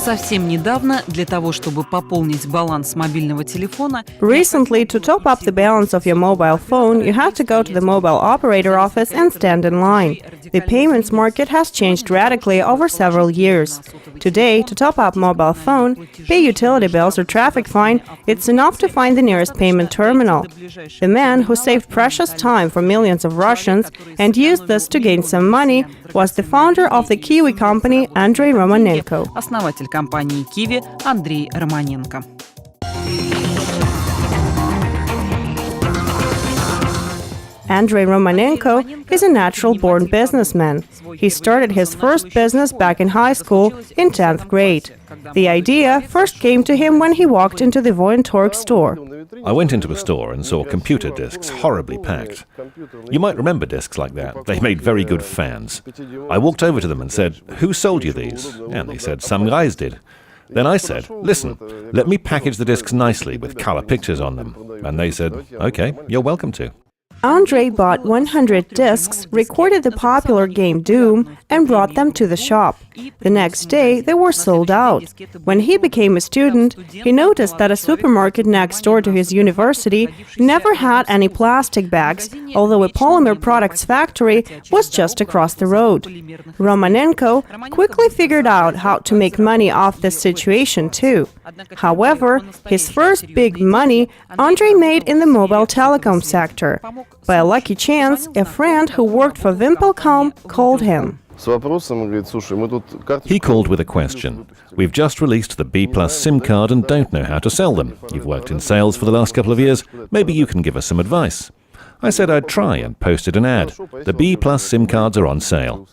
Совсем недавно для того, чтобы пополнить баланс мобильного телефона, Recently, to top up the balance of your mobile phone, you had to go to the mobile operator office and stand in line. The payments market has changed radically over several years. Today, to top up mobile phone, pay utility bills or traffic fine, it's enough to find the nearest payment terminal. The man who saved precious time for millions of Russians and used this to gain some money was the founder of the Qiwi company, Andrey Romanenko. основатель компании Qiwi Андрей Романенко. Andrey Romanenko is a natural-born businessman. He started his first business back in high school in 10th grade. The idea first came to him when he walked into the Voentorg store. I went into a store and saw computer disks horribly packed. You might remember disks like that. They made very good fans. I walked over to them and said, "Who sold you these?" And they said, "Some guys did." Then I said, "Listen, let me package the disks nicely with color pictures on them." And they said, "Okay, you're welcome to." Andrey bought 100 discs, recorded the popular game Doom, and brought them to the shop. The next day, they were sold out. When he became a student, he noticed that a supermarket next door to his university never had any plastic bags, although a polymer products factory was just across the road. Romanenko quickly figured out how to make money off this situation too. However, his first big money Andrey made in the mobile telecom sector. By a lucky chance, a friend who worked for Wimpelcom called him. He called with a question. "We've just released the B Plus SIM card and don't know how to sell them. You've worked in sales for the last couple of years. Maybe you can give us some advice." I said I'd try and posted an ad. The B Plus SIM cards are on sale.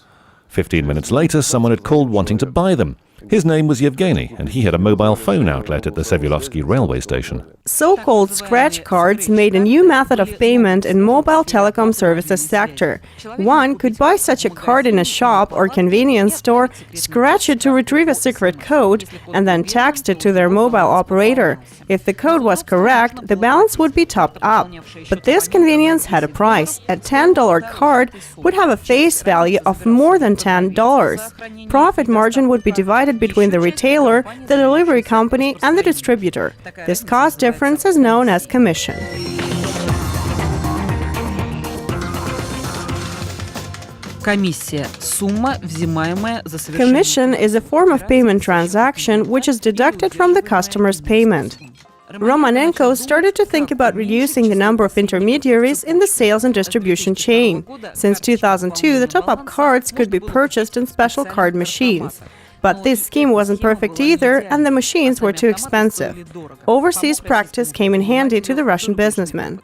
15 minutes later, someone had called wanting to buy them. His name was Yevgeny, and he had a mobile phone outlet at the Sevulovsky railway station. So-called scratch cards made a new method of payment in mobile telecom services sector. One could buy such a card in a shop or convenience store, scratch it to retrieve a secret code, and then text it to their mobile operator. If the code was correct, the balance would be topped up. But this convenience had a price. A $10 card would have a face value of more than $10. Profit margin would be divided between the retailer, the delivery company, and the distributor. This cost difference is known as commission. Комиссия – сумма, взимаемая за совершение. Commission is a form of payment transaction which is deducted from the customer's payment. Romanenko started to think about reducing the number of intermediaries in the sales and distribution chain. Since 2002, the top-up cards could be purchased in special card machines. But this scheme wasn't perfect either, and the machines were too expensive. Overseas practice came in handy to the Russian businessmen.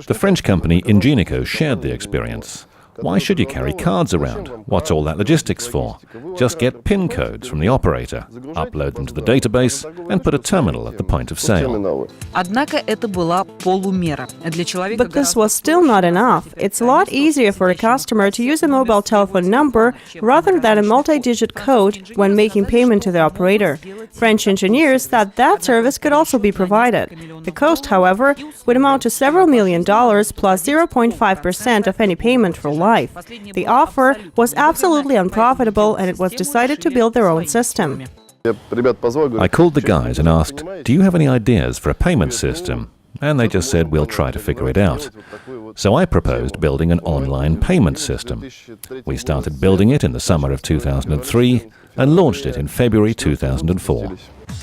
The French company Ingenico shared the experience. Why should you carry cards around? What's all that logistics for? Just get PIN codes from the operator, upload them to the database, and put a terminal at the point of sale. Однако это была полумера. Для человека But this was still not enough. It's a lot easier for a customer to use a mobile telephone number rather than a multi-digit code when making payment to the operator. French engineers thought that service could also be provided. The cost, however, would amount to several $millions plus 0.5% of any payment for life. The offer was absolutely unprofitable, and it was decided to build their own system. I called the guys and asked, "Do you have any ideas for a payment system?" And they just said, "We'll try to figure it out." So I proposed building an online payment system. We started building it in the summer of 2003 and launched it in February 2004.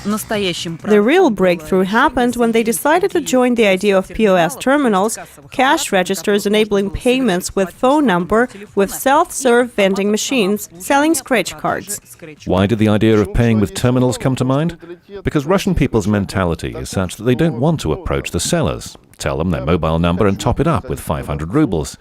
The real breakthrough happened when they decided to join the idea of POS terminals, cash registers enabling payments with phone number, with self-serve vending machines selling scratch cards. Why did the idea of paying with terminals come to mind? Because Russian people's mentality is such that they don't want to approach the sellers, tell them their mobile number and top it up with 500 rubles.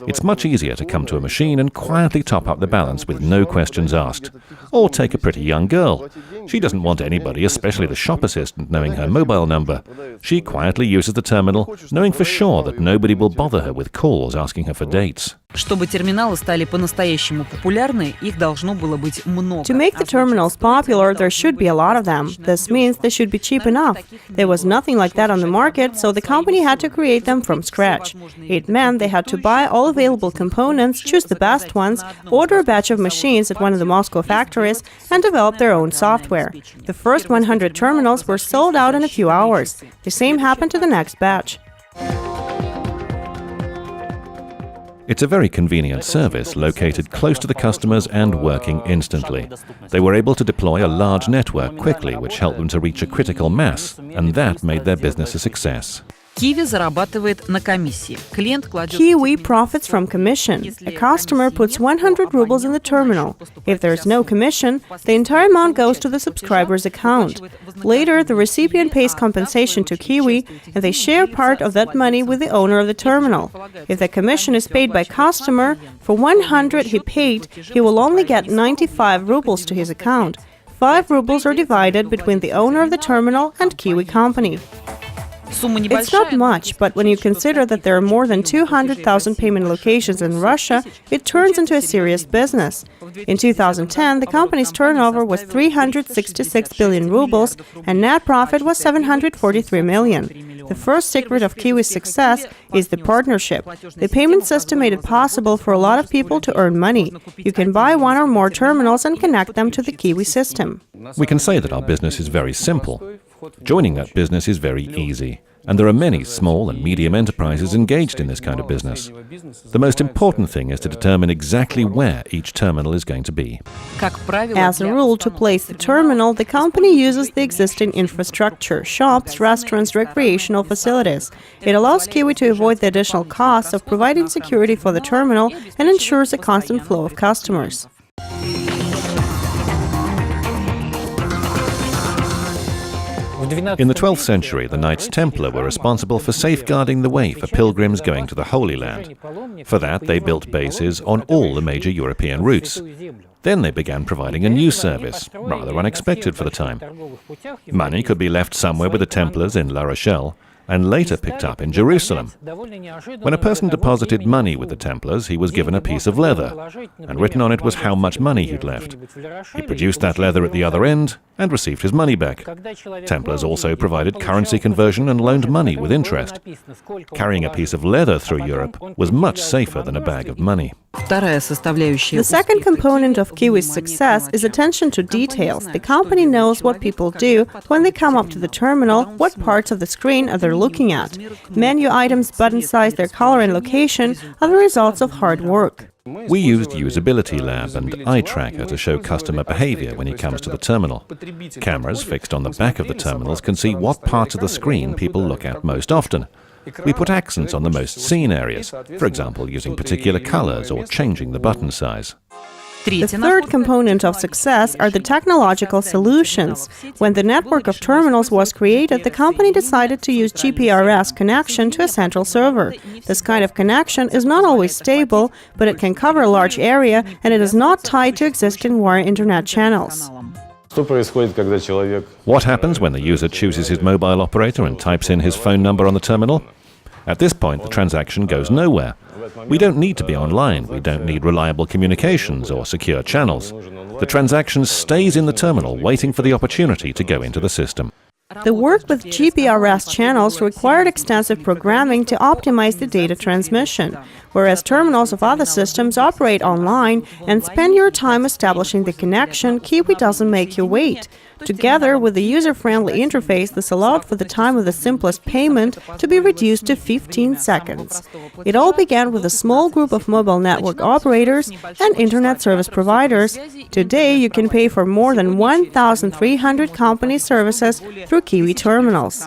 It's much easier to come to a machine and quietly top up the balance with no questions asked. Or take a pretty young girl. She doesn't want anybody, especially the shop assistant, knowing her mobile number. She quietly uses the terminal, knowing for sure that nobody will bother her with calls asking her for dates. Чтобы терминалы стали по-настоящему популярны, их должно было быть много. To make the terminals popular, there should be a lot of them. This means they should be cheap enough. There was nothing like that on the market, so the company had to create them from scratch. It meant they had to buy all available components, choose the best ones, order a batch of machines at one of the Moscow factories, and develop their own software. The first 100 terminals were sold out in a few hours. The same happened to the next batch. It's a very convenient service located close to the customers and working instantly. They were able to deploy a large network quickly, which helped them to reach a critical mass, and that made their business a success. Qiwi зарабатывает на комиссии. Клиент кладет... Qiwi profits from commission. A customer puts 100 rubles in the terminal. If there is no commission, the entire amount goes to the subscriber's account. Later, the recipient pays compensation to Qiwi, and they share part of that money with the owner of the terminal. If the commission is paid by customer, for 100 he paid, he will only get 95 rubles to his account. 5 rubles are divided between the owner of the terminal and Qiwi company. It's not much, but when you consider that there are more than 200,000 payment locations in Russia, it turns into a serious business. In 2010, the company's turnover was 366 billion rubles, and net profit was 743 million. The first secret of Qiwi's success is the partnership. The payment system made it possible for a lot of people to earn money. You can buy one or more terminals and connect them to the Qiwi system. We can say that our business is very simple. Joining that business is very easy, and there are many small and medium enterprises engaged in this kind of business. The most important thing is to determine exactly where each terminal is going to be. As a rule, to place the terminal, the company uses the existing infrastructure, shops, restaurants, recreational facilities. It allows Qiwi to avoid the additional costs of providing security for the terminal and ensures a constant flow of customers. In the 12th century, the Knights Templar were responsible for safeguarding the way for pilgrims going to the Holy Land. For that, they built bases on all the major European routes. Then they began providing a new service, rather unexpected for the time. Money could be left somewhere with the Templars in La Rochelle, and later picked up in Jerusalem. When a person deposited money with the Templars, he was given a piece of leather, and written on it was how much money he'd left. He produced that leather at the other end and received his money back. Templars also provided currency conversion and loaned money with interest. Carrying a piece of leather through Europe was much safer than a bag of money. The second component of Qiwi's success is attention to details. The company knows what people do when they come up to the terminal, what parts of the screen are they looking at. Menu items, button size, their color and location are the results of hard work. We used Usability Lab and Eye Tracker to show customer behavior when he comes to the terminal. Cameras fixed on the back of the terminals can see what parts of the screen people look at most often. We put accents on the most seen areas, for example, using particular colors or changing the button size. The third component of success are the technological solutions. When the network of terminals was created, the company decided to use GPRS connection to a central server. This kind of connection is not always stable, but it can cover a large area, and it is not tied to existing wire internet channels. What happens when the user chooses his mobile operator and types in his phone number on the terminal? At this point, the transaction goes nowhere. We don't need to be online, we don't need reliable communications or secure channels. The transaction stays in the terminal, waiting for the opportunity to go into the system. The work with GPRS channels required extensive programming to optimize the data transmission, whereas terminals of other systems operate online and spend your time establishing the connection. Qiwi doesn't make you wait. Together with the user-friendly interface, this allowed for the time of the simplest payment to be reduced to 15 seconds. It all began with a small group of mobile network operators and internet service providers. Today, you can pay for more than 1,300 company services through Qiwi terminals.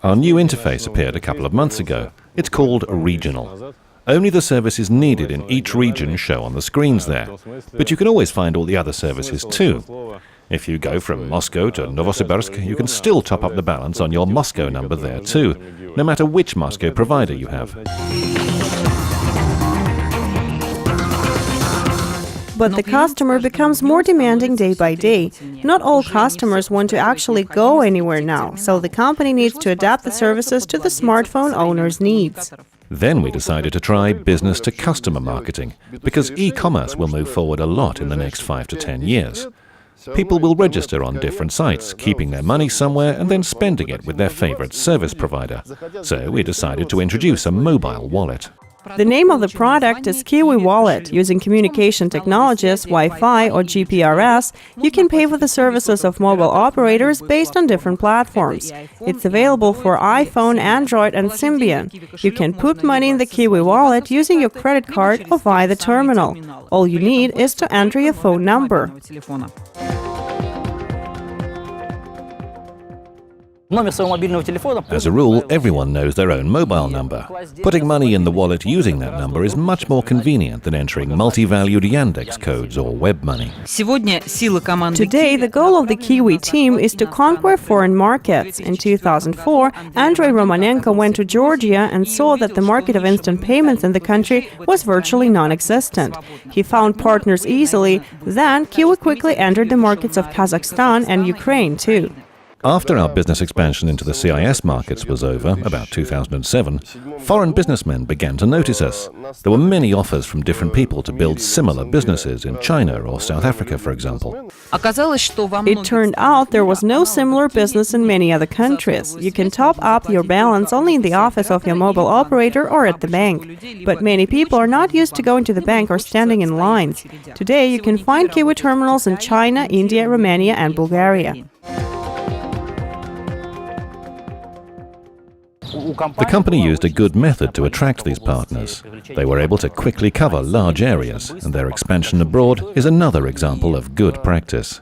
Our new interface appeared a couple of months ago. It's called Regional. Only the services needed in each region show on the screens there, but you can always find all the other services too. If you go from Moscow to Novosibirsk, you can still top up the balance on your Moscow number there too, no matter which Moscow provider you have. But the customer becomes more demanding day by day. Not all customers want to actually go anywhere now, so the company needs to adapt the services to the smartphone owner's needs. Then we decided to try business-to-customer marketing, because e-commerce will move forward a lot in the next 5 to 10 years. People will register on different sites, keeping their money somewhere and then spending it with their favorite service provider. So we decided to introduce a mobile wallet. The name of the product is Qiwi Wallet. Using communication technologies, Wi-Fi or GPRS, you can pay for the services of mobile operators based on different platforms. It's available for iPhone, Android and Symbian. You can put money in the Qiwi Wallet using your credit card or via the terminal. All you need is to enter your phone number. As a rule, everyone knows their own mobile number. Putting money in the wallet using that number is much more convenient than entering multi-valued Yandex codes or web money. Today, the goal of the Qiwi team is to conquer foreign markets. In 2004, Andrey Romanenko went to Georgia and saw that the market of instant payments in the country was virtually non-existent. He found partners easily. Then, Qiwi quickly entered the markets of Kazakhstan and Ukraine too. After our business expansion into the CIS markets was over, about 2007, foreign businessmen began to notice us. There were many offers from different people to build similar businesses in China or South Africa, for example. It turned out there was no similar business in many other countries. You can top up your balance only in the office of your mobile operator or at the bank. But many people are not used to going to the bank or standing in lines. Today, you can find Qiwi terminals in China, India, Romania and Bulgaria. The company used a good method to attract these partners. They were able to quickly cover large areas, and their expansion abroad is another example of good practice.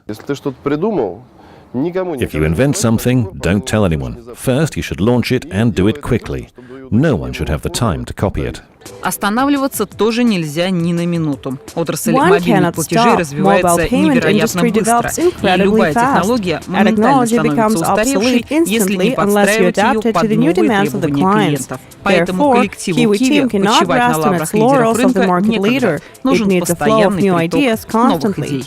If you invent something, don't tell anyone. First, you should launch it and do it quickly. No one should have the time to copy it. Останавливаться тоже нельзя ни на минуту. Отрасль One мобильных cannot платежей stop. развивается Mobile payment невероятно industry быстро, develops и incredibly любая fast. технология A моментально technology becomes становится устаревшей, obsolete если не instantly unless you подстраивать ее adapt it под to the new новые demands of the требования clients. клиентов. Поэтому Therefore, коллективу Qiwi Qiwi team cannot почивать на rest on лаврах its лидеров laurels of the рынка market некогда. leader. It Нужен needs a flow of постоянный new приток ideas новых constantly. идей.